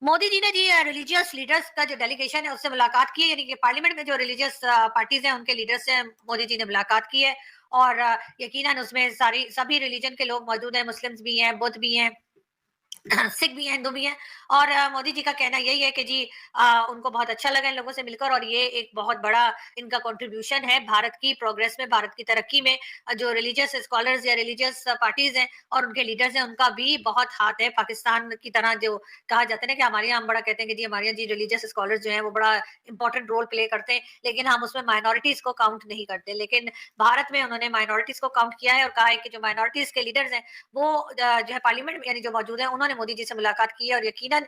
मोदी जी ने जी religious leaders का जो डेलीगेशन है उससे मुलाकात की है, यानी कि पार्लियामेंट में जो रिलीजियस पार्टीज हैं उनके लीडर से मोदी जी ने मुलाकात की है। और यकीनन उसमें सारी सभी रिलीजन के लोग मौजूद हैं, मुस्लिम्स भी हैं, बुद्ध भी हैं, सिख भी हैं, हिंदू भी हैं। और मोदी जी का कहना यही है कि जी उनको बहुत अच्छा लगा इन लोगों से मिलकर, और ये एक बहुत बड़ा इनका कंट्रीब्यूशन है भारत की प्रोग्रेस में, भारत की तरक्की में। जो रिलीजियस स्कॉलर्स या रिलीजियस पार्टीज हैं और उनके लीडर्स हैं, उनका भी बहुत हाथ है। पाकिस्तान की तरह जो कहा जाता है ना कि हमारे यहाँ हम बड़ा कहते हैं कि जी हमारे यहाँ जी रिलीजियस स्कॉलर्स जो हैं वो बड़ा इंपॉर्टेंट रोल प्ले करते हैं, लेकिन हम उसमें माइनॉरिटीज को काउंट नहीं करते। लेकिन भारत में उन्होंने माइनॉरिटीज को काउंट किया है और कहा है कि जो माइनॉरिटीज के लीडर्स हैं वो जो है पार्लियामेंट में यानी जो मौजूद है, उन्होंने मोदी जी से मुलाकात की है। और यकीनन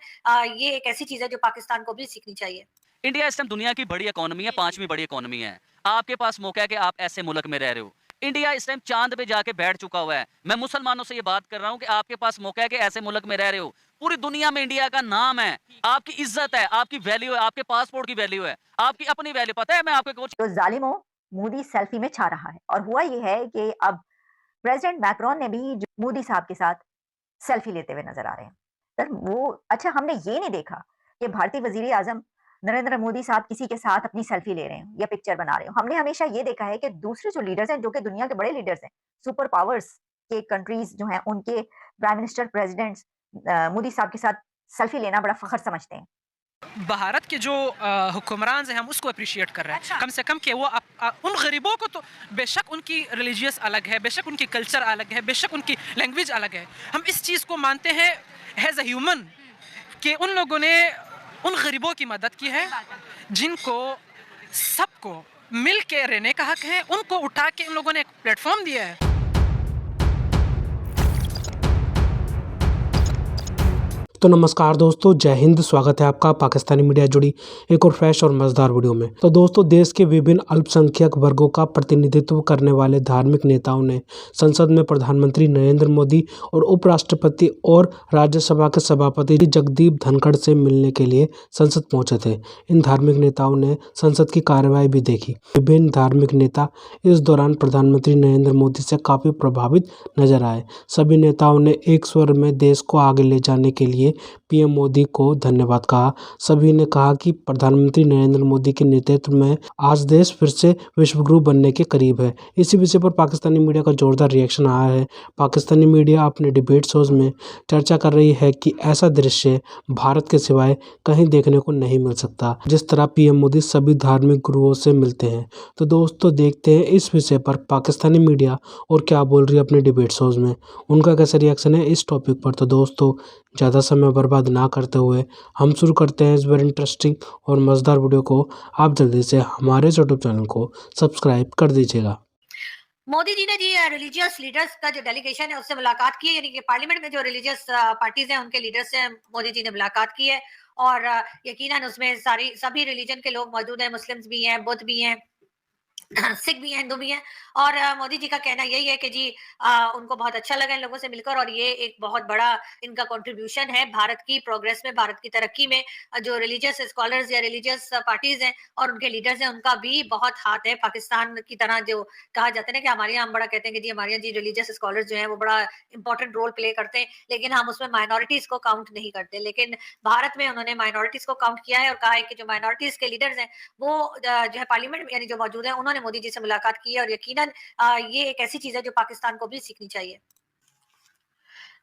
ये एक ऐसी चीज है जो पाकिस्तान को भी सीखनी चाहिए। इंडिया इस टाइम दुनिया की बड़ी इकोनॉमी है, पांचवी बड़ी इकोनॉमी है। आपके पास मौका है कि आप ऐसे मुल्क में रह रहे हो। इंडिया इस टाइम चांद पे जाके बैठ चुका हुआ है। मैं मुसलमानों से ये बात कर रहा हूँ कि आपके पास मौका है कि ऐसे मुल्क में रह रहे हो। पूरी दुनिया में इंडिया का नाम है, आपकी इज्जत है, आपकी वैल्यू है, आपके पासपोर्ट की वैल्यू है, आपकी अपनी वैल्यू। पता है मैं आपको कुछ तो ज़ालिमों, मोदी सेल्फी में छा रहा है और हुआ ये है कि अब प्रेज़िडेंट मैक्रोन ने भी जो मोदी साहब के साथ सेल्फी लेते हुए नज़र आ रहे हैं। सर वो अच्छा हमने ये नहीं देखा कि भारतीय वज़ीर-ए-आज़म नरेंद्र मोदी साहब किसी के साथ अपनी सेल्फी ले रहे हैं या पिक्चर बना रहे हो। हमने हमेशा ये देखा है कि दूसरे जो लीडर्स हैं, जो कि दुनिया के बड़े लीडर्स हैं, सुपर पावर्स के कंट्रीज़ जो हैं, उनके प्राइम मिनिस्टर, प्रेज़िडेंट्स मोदी साहब के साथ सेल्फी लेना बड़ा फ़ख्र समझते हैं। भारत के जो हुक्मरान हैं हम उसको अप्रिशिएट कर रहे हैं, कम से कम कि वो उन गरीबों को, तो बेशक उनकी रिलीजियस अलग है, बेशक उनकी कल्चर अलग है, बेशक उनकी लैंग्वेज अलग है, हम इस चीज़ को मानते हैं एज अ ह्यूमन कि उन लोगों ने उन गरीबों की मदद की है जिनको सबको मिल के रहने का हक है, उनको उठा के उन लोगों ने एक प्लेटफॉर्म दिया है। तो नमस्कार दोस्तों, जय हिंद। स्वागत है आपका पाकिस्तानी मीडिया जुड़ी एक और फ्रेश और मज़ेदार वीडियो में। तो दोस्तों, देश के विभिन्न अल्पसंख्यक वर्गों का प्रतिनिधित्व करने वाले धार्मिक नेताओं ने संसद में प्रधानमंत्री नरेंद्र मोदी और उपराष्ट्रपति और राज्यसभा के सभापति जगदीप धनखड़ से मिलने के लिए संसद पहुंचे थे। इन धार्मिक नेताओं ने संसद की कार्यवाही भी देखी। विभिन्न धार्मिक नेता इस दौरान प्रधानमंत्री नरेंद्र मोदी से काफ़ी प्रभावित नजर आए। सभी नेताओं ने एक स्वर में देश को आगे ले जाने के लिए पीएम मोदी को धन्यवाद कहा। सभी ने कहा कि प्रधानमंत्री नरेंद्र मोदी के नेतृत्व में आज देश फिर से विश्व गुरु बनने के करीब है। इसी विषय पर पाकिस्तानी मीडिया का जोरदार रिएक्शन आया है। पाकिस्तानी मीडिया अपने डिबेट शोज में चर्चा कर रही है कि ऐसा दृश्य भारत के सिवाय कहीं देखने को नहीं मिल सकता, जिस तरह पीएम मोदी सभी धार्मिक गुरुओं से मिलते हैं। तो दोस्तों, देखते हैं इस विषय पर पाकिस्तानी मीडिया और क्या बोल रही है अपने डिबेट शोज में, उनका कैसा रिएक्शन है इस टॉपिक पर। तो दोस्तों, ज़्यादा समय बर्बाद ना करते हुए हम शुरू करते हैं इस बार इंटरेस्टिंग और मज़ेदार वीडियो को। आप जल्दी से हमारे यूट्यूब चैनल को सब्सक्राइब कर दीजिएगा। मोदी जी ने जी रिलीजियस लीडर्स का जो डेलीगेशन है उससे मुलाकात की है, यानी कि पार्लियामेंट में जो रिलीजियस पार्टीज हैं उनके लीडर से मोदी जी ने मुलाकात की है। और यकीनन उसमें सभी रिलीजन के लोग मौजूद हैं, मुस्लिम्स भी हैं, बुद्ध भी हैं, सिख भी हैं, हिंदू भी हैं। और मोदी जी का कहना यही है कि जी उनको बहुत अच्छा लगा इन लोगों से मिलकर, और ये एक बहुत बड़ा इनका कंट्रीब्यूशन है भारत की प्रोग्रेस में, भारत की तरक्की में। जो रिलीजियस स्कॉलर्स या रिलीजियस पार्टीज हैं और उनके लीडर्स हैं, उनका भी बहुत हाथ है। पाकिस्तान की तरह जो कहा जाता है ना कि हमारे यहाँ हम बड़ा कहते हैं कि जी हमारे यहाँ जी रिलीजियस स्कॉलर्स जो हैं वो बड़ा इंपॉर्टेंट रोल प्ले करते हैं, लेकिन हम उसमें माइनॉरिटीज को काउंट नहीं करते। लेकिन भारत में उन्होंने माइनॉरिटीज को काउंट किया है और कहा है कि जो माइनॉरिटीज के लीडर्स हैं वो जो है पार्लियामेंट में यानी जो मौजूद है, उन्होंने मोदी जी से मुलाकात की है। और यकीनन ये एक ऐसी चीज है जो पाकिस्तान को भी सीखनी चाहिए,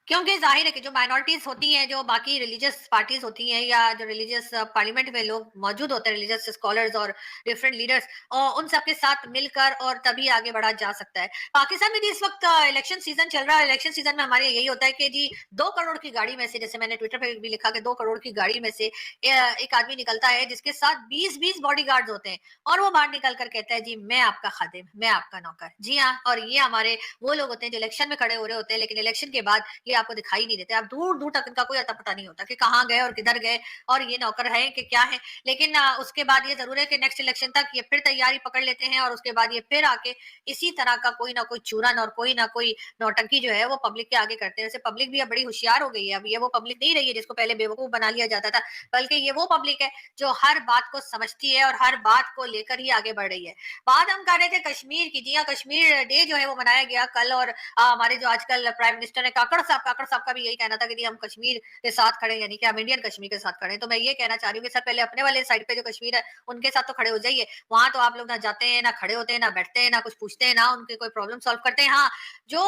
क्योंकि ज़ाहिर है कि जो माइनॉरिटीज़ होती हैं, जो बाकी रिलीजियस पार्टीज़ होती हैं या जो रिलीजियस पार्लियामेंट में लोग मौजूद होते हैं, रिलीजियस स्कॉलर्स और डिफरेंट लीडर्स, उन सबके साथ मिलकर और तभी आगे बढ़ा जा सकता है। पाकिस्तान में भी इस वक़्त इलेक्शन सीज़न चल रहा है। इलेक्शन सीज़न में हमारे यही होता है कि जी 2 करोड़ की गाड़ी में से, जैसे मैंने ट्विटर पे भी लिखा कि 2 करोड़ की गाड़ी में से एक आदमी निकलता है जिसके साथ 20-20 बॉडीगार्ड्स होते हैं, और वो बाहर निकल कर कहता है जी मैं आपका खादिम, मैं आपका नौकर। जी हाँ, और ये हमारे वो लोग होते हैं जो इलेक्शन में खड़े हो रहे होते हैं, लेकिन इलेक्शन के बाद ये आपको दिखाई नहीं देते। आप दूर-दूर तक इनका कोई अता पता नहीं होता कि कहाँ गए और किधर गए और ये नौकर है कि क्या है। लेकिन उसके बाद ये ज़रूर है कि नेक्स्ट इलेक्शन तक ये फिर तैयारी पकड़ लेते हैं और उसके बाद ये फिर आके इसी तरह का कोई ना कोई चूरन और कोई ना कोई नौटंकी जो है वो पब्लिक के आगे करते हैं। वैसे पब्लिक भी अब बड़ी होशियार हो गई है। अब ये वो पब्लिक नहीं रही है जिसको पहले बेवकूफ बना लिया जाता था, बल्कि ये वो पब्लिक है जो हर बात को समझती है और हर बात को लेकर ही आगे बढ़ रही है। बात हम कर रहे थे कश्मीर की। जी हाँ, कश्मीर डे जो है वो मनाया गया कल, और हमारे जो आजकल प्राइम मिनिस्टर है काकड़ साहब काकड़ साहब का भी यही कहना था कि हम कश्मीर के साथ खड़े, यानी कि हम इंडियन कश्मीर के साथ खड़े। तो मैं ये कहना चाह रही हूँ कि सर पहले अपने वाले साइड पे जो कश्मीर है उनके साथ तो खड़े हो जाइए। वहां तो आप लोग ना जाते हैं, ना खड़े होते हैं, ना बैठते हैं, ना कुछ पूछते हैं, ना उनके कोई प्रॉब्लम सॉल्व करते हैं। हाँ, जो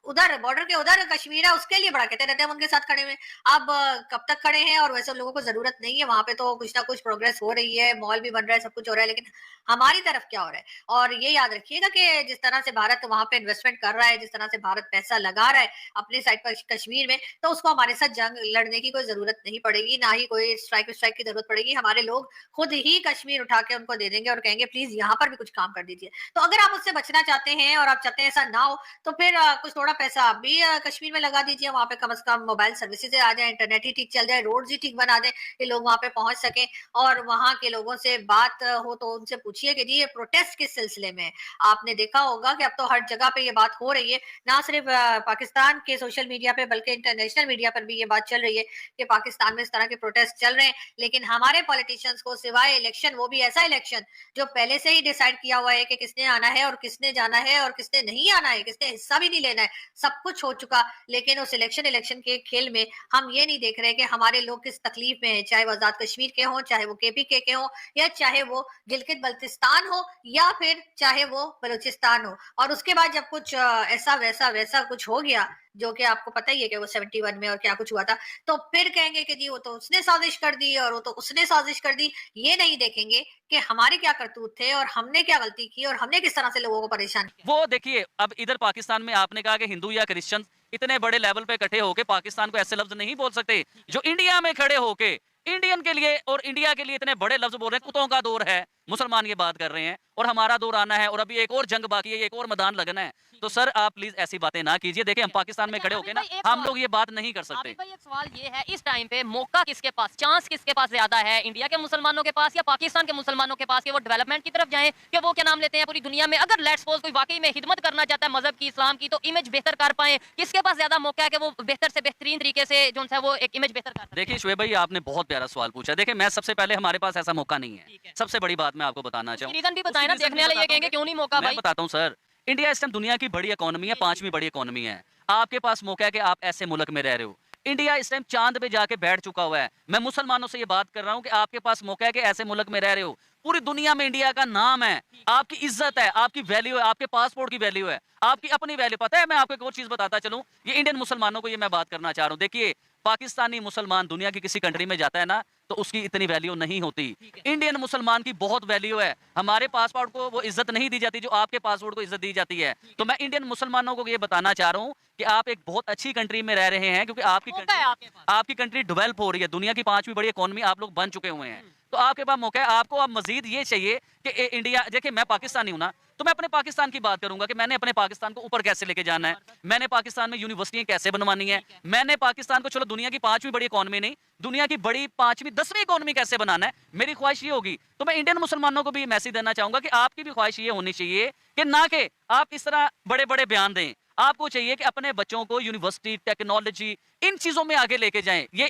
उधर बॉर्डर के उधर कश्मीर है उसके लिए बड़ा कहते रहते हैं हम उनके साथ खड़े हुए। अब कब तक खड़े हैं? और वैसे लोगों को जरूरत नहीं है, वहां पे तो कुछ ना कुछ प्रोग्रेस हो रही है, मॉल भी बन रहा है, सब कुछ हो रहा है, लेकिन हमारी तरफ क्या हो रहा है? और ये याद रखिएगा कि जिस तरह से भारत वहां पे इन्वेस्टमेंट कर रहा है, जिस तरह से भारत पैसा लगा रहा है अपने साइड पर कश्मीर में, तो उसको हमारे साथ जंग लड़ने की कोई जरूरत नहीं पड़ेगी, ना ही कोई स्ट्राइक की जरूरत पड़ेगी। हमारे लोग खुद ही कश्मीर उठा के उनको दे देंगे और कहेंगे प्लीज यहाँ पर भी कुछ काम कर दीजिए। तो अगर आप उससे बचना चाहते हैं और आप चाहते हैं ऐसा ना हो, तो फिर कुछ थोड़ा पैसा आप भी कश्मीर में लगा दीजिए। वहां पे कम से कम मोबाइल सर्विसेज आ जाए, इंटरनेट ही ठीक चल जाए, रोड ही ठीक बना दें कि लोग वहां पे पहुंच सके। और वहां के लोगों से बात हो तो उनसे पूछिए कि जी ये प्रोटेस्ट किस सिलसिले में। आपने देखा होगा कि अब तो हर जगह पे ये बात हो रही है, ना सिर्फ पाकिस्तान के सोशल मीडिया पे बल्कि इंटरनेशनल मीडिया पर भी ये बात चल रही है कि पाकिस्तान में इस तरह के प्रोटेस्ट चल रहे हैं। लेकिन हमारे पॉलिटिशियंस को सिवाय इलेक्शन, वो भी ऐसा इलेक्शन जो पहले से ही डिसाइड किया हुआ है कि किसने आना है और किसने जाना है और किसने नहीं आना है, किसने हिस्सा भी नहीं लेना है, सब कुछ हो चुका। लेकिन उस इलेक्शन के खेल में हम ये नहीं देख रहे कि हमारे लोग किस तकलीफ में है, चाहे वो आजाद कश्मीर के हों, चाहे वो केपीके के हों, या चाहे वो गिलगित बल्तिस्तान हो, या फिर चाहे वो बलूचिस्तान हो। और उसके बाद जब कुछ ऐसा वैसा कुछ हो गया, जो कि आपको पता ही है कि वो 71 में और क्या कुछ हुआ था, तो फिर कहेंगे कि जी वो तो उसने साजिश कर दी और वो तो उसने साजिश कर दी। ये नहीं देखेंगे कि हमारे क्या करतूत थे और हमने क्या गलती की और हमने किस तरह से लोगों को परेशान किया। वो देखिए, अब इधर पाकिस्तान में आपने कहा कि हिंदू या क्रिश्चियन इतने बड़े लेवल पे इकट्ठे होके पाकिस्तान को ऐसे लफ्ज नहीं बोल सकते जो इंडिया में खड़े होके इंडियन के लिए और इंडिया के लिए इतने बड़े लफ्ज बोल रहे हैं। कुत्तों का दौर है, मुसलमान ये बात कर रहे हैं, और हमारा दौर आना है, और अभी एक और जंग बाकी है, एक और मैदान लगना है। तो सर आप प्लीज ऐसी बातें ना कीजिए। देखिए हम पाकिस्तान में खड़े होके ना, हम लोग ये बात नहीं कर सकते। भाई एक सवाल ये है, इस टाइम पे मौका किसके पास, चांस किसके पास ज्यादा है, इंडिया के मुसलमानों के पास या पाकिस्तान के मुसलमानों के पास, कि वो डेवलपमेंट की तरफ जाएं, कि वो क्या नाम लेते हैं पूरी दुनिया में, अगर लेट्स सपोज कोई वाकई में खिदमत करना चाहता है मजहब की, इस्लाम की, तो इमेज बेहतर कर पाए, किसके पास ज्यादा मौका है कि वो बेहतर से बेहतरीन तरीके से जो है वो एक इमेज बेहतर कर? देखिए शुएब भाई, आपने बहुत प्यारा सवाल पूछा। देखिए मैं सबसे पहले, हमारे पास ऐसा मौका नहीं है। सबसे बड़ी बात मैं आपको बताना चाहूँ, रीजन भी बताए ना, देखने वाले ये कहेंगे क्यों नहीं मौका। मैं बताता हूँ सर, इंडिया इस टाइम दुनिया की बड़ी इकोनॉमी है, 5वीं बड़ी इकोनॉमी है। आपके पास मौका है कि आप ऐसे मुल्क में रह रहे हो। इंडिया इस टाइम चांद पे जाके बैठ चुका हुआ है। मैं मुसलमानों से ये बात कर रहा हूँ कि आपके पास मौका है कि ऐसे मुल्क में रह रहे हो। पूरी दुनिया में इंडिया का नाम है, आपकी इज्जत है, आपकी वैल्यू है, आपके पासपोर्ट की वैल्यू है, आपकी अपनी वैल्यू। पता है, मैं आपको एक और चीज बताता चलूं, ये इंडियन मुसलमानों को ये मैं बात करना चाह रहा हूँ। देखिए पाकिस्तानी मुसलमान दुनिया की किसी कंट्री में जाता है ना, तो उसकी इतनी वैल्यू नहीं होती। इंडियन मुसलमान की बहुत वैल्यू है। हमारे पासपोर्ट को वो इज्जत नहीं दी जाती जो आपके पासपोर्ट को इज्जत दी जाती है। तो मैं इंडियन मुसलमानों को ये बताना चाह रहा हूँ कि आप एक बहुत अच्छी कंट्री में रह रहे हैं, क्योंकि आपकी कंट्री डेवलप हो रही है। दुनिया की 5वीं बड़ी इकोनॉमी आप लोग बन चुके हुए हैं, तो आपके पास मौका है। आपको अब मजीद ये चाहिए कि इंडिया, देखिए मैं पाकिस्तानी हूं ना, तो मैं अपने पाकिस्तान की बात करूंगा कि मैंने अपने पाकिस्तान को ऊपर कैसे लेके जाना है, मैंने पाकिस्तान में यूनिवर्सिटियां कैसे बनवानी है, मैंने पाकिस्तान को, चलो दुनिया की 5वीं बड़ी इकोनॉमी नहीं, दुनिया की बड़ी 5वीं 10वीं इकोनॉमी कैसे बनाना है, मेरी ख्वाहिश ये होगी। तो मैं इंडियन मुसलमानों को भी मैसेज देना चाहूंगा कि आपकी भी ख्वाहिश ये होनी चाहिए कि ना कि आप इस तरह बड़े बड़े बयान दें। आपको चाहिए कि अपने बच्चों को यूनिवर्सिटी, टेक्नोलॉजी, इन चीजों में आगे लेके जाएं। ये